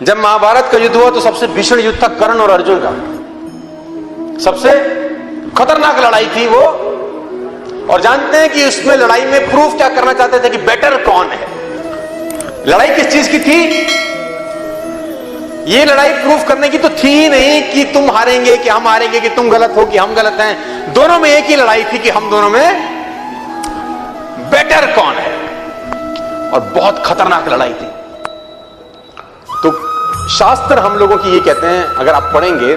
जब महाभारत का युद्ध हुआ तो सबसे भीषण युद्ध था कर्ण और अर्जुन का, सबसे खतरनाक लड़ाई थी वो। और जानते हैं कि उसमें लड़ाई में प्रूफ क्या करना चाहते थे कि बेटर कौन है। लड़ाई किस चीज की थी? ये लड़ाई प्रूफ करने की तो थी ही नहीं कि तुम हारेंगे कि हम हारेंगे, कि तुम गलत हो कि हम गलत हैं। दोनों में एक ही लड़ाई थी कि हम दोनों में बेटर कौन है। और बहुत खतरनाक लड़ाई थी। तो शास्त्र हम लोगों की ये कहते हैं, अगर आप पढ़ेंगे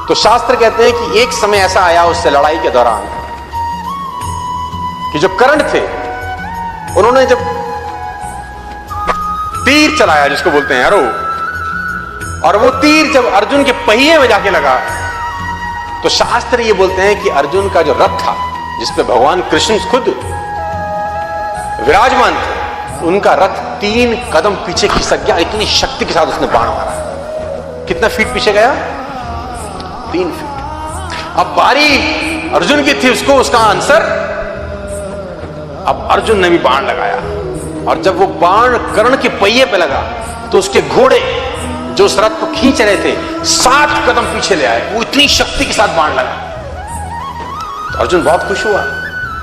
तो शास्त्र कहते हैं कि एक समय ऐसा आया उससे लड़ाई के दौरान कि जो कर्ण थे उन्होंने जब तीर चलाया, जिसको बोलते हैं एरो, और वो तीर जब अर्जुन के पहिए में जाके लगा तो शास्त्र ये बोलते हैं कि अर्जुन का जो रथ था जिसपे भगवान कृष्ण खुद विराजमान थे, उनका रथ 3 कदम पीछे खिसक गया। इतनी शक्ति के साथ उसने बाण मारा। कितना फीट पीछे गया? 3 फीट। अब बारी अर्जुन की थी, उसको उसका आंसर। अब अर्जुन ने भी बाण लगाया और जब वो बाण कर्ण के पहिए पे लगा तो उसके घोड़े जो उस रथ को खींच रहे थे 7 कदम पीछे ले आए। वो इतनी शक्ति के साथ बाण लगा तो अर्जुन बहुत खुश हुआ।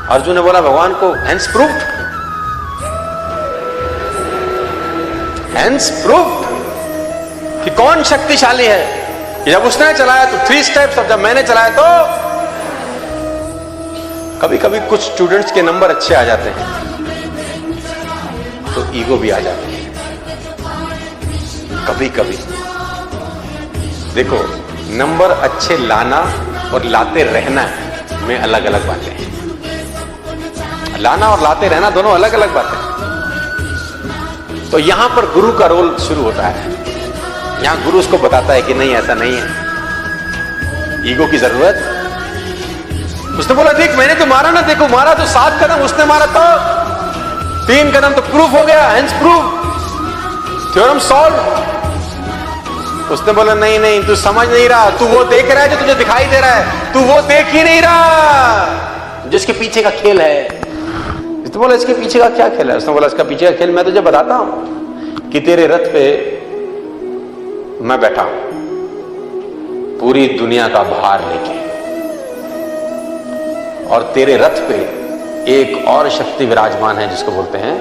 अर्जुन ने बोला भगवान को, हैंस प्रूव्ड, हैंस प्रूव्ड कि कौन शक्तिशाली है। कि जब उसने चलाया तो 3 स्टेप्स, और जब मैंने चलाया तो कभी कभी कुछ स्टूडेंट्स के नंबर अच्छे आ जाते हैं तो ईगो भी आ जाती है। कभी कभी देखो, नंबर अच्छे लाना और लाते रहना में अलग अलग बातें हैं। लाना और लाते रहना दोनों अलग अलग बातें हैं। तो यहां पर गुरु का रोल शुरू होता है। यहां गुरु उसको बताता है कि नहीं, ऐसा नहीं है, ईगो की जरूरत। उसने बोला देख मैंने तो मारा ना, देखो मारा तो 7 कदम, उसने मारा तो 3 कदम, तो प्रूफ हो गया, हेंस प्रूफ, थ्योरम सॉल्व। उसने बोला नहीं नहीं, तू समझ नहीं रहा, तू वो देख रहा है जो तुझे दिखाई दे रहा है, तू वो देख ही नहीं रहा जिसके पीछे का खेल है। उसने बोला इसके पीछे का क्या खेल है? उसने बोला इसका पीछे का खेल मैं तुझे बताता हूं कि तेरे रथ पे मैं बैठा हूं पूरी दुनिया का भार लेके, और तेरे रथ पे एक और शक्ति विराजमान है जिसको बोलते हैं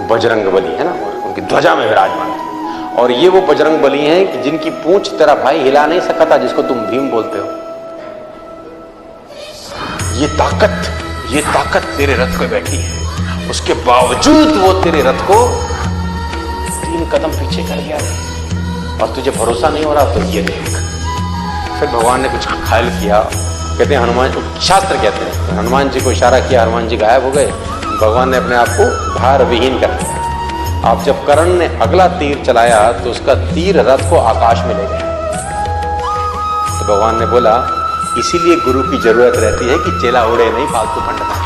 बजरंग बली, है ना, उनकी ध्वजा में विराजमान है। और ये वो बजरंग बली हैं कि जिनकी पूंछ तेरा भाई हिला नहीं सका था, जिसको तुम भीम बोलते हो। ये ताकत तेरे रथ पे बैठी है, उसके बावजूद वो तेरे रथ को 3 कदम पीछे कर गया और तुझे भरोसा नहीं हो रहा तो ये देख। फिर भगवान ने कुछ ख्याल किया, कहते हैं हनुमान, शास्त्र कहते हैं हनुमान जी को इशारा किया, हनुमान जी गायब हो गए। भगवान ने अपने आप को भार विहीन कर दिया। अब जब कर्ण ने अगला तीर चलाया तो उसका तीर रथ को आकाश में ले गया। तो भगवान ने बोला इसीलिए गुरु की जरूरत रहती है कि चेला उड़े नहीं फालतू फंडता।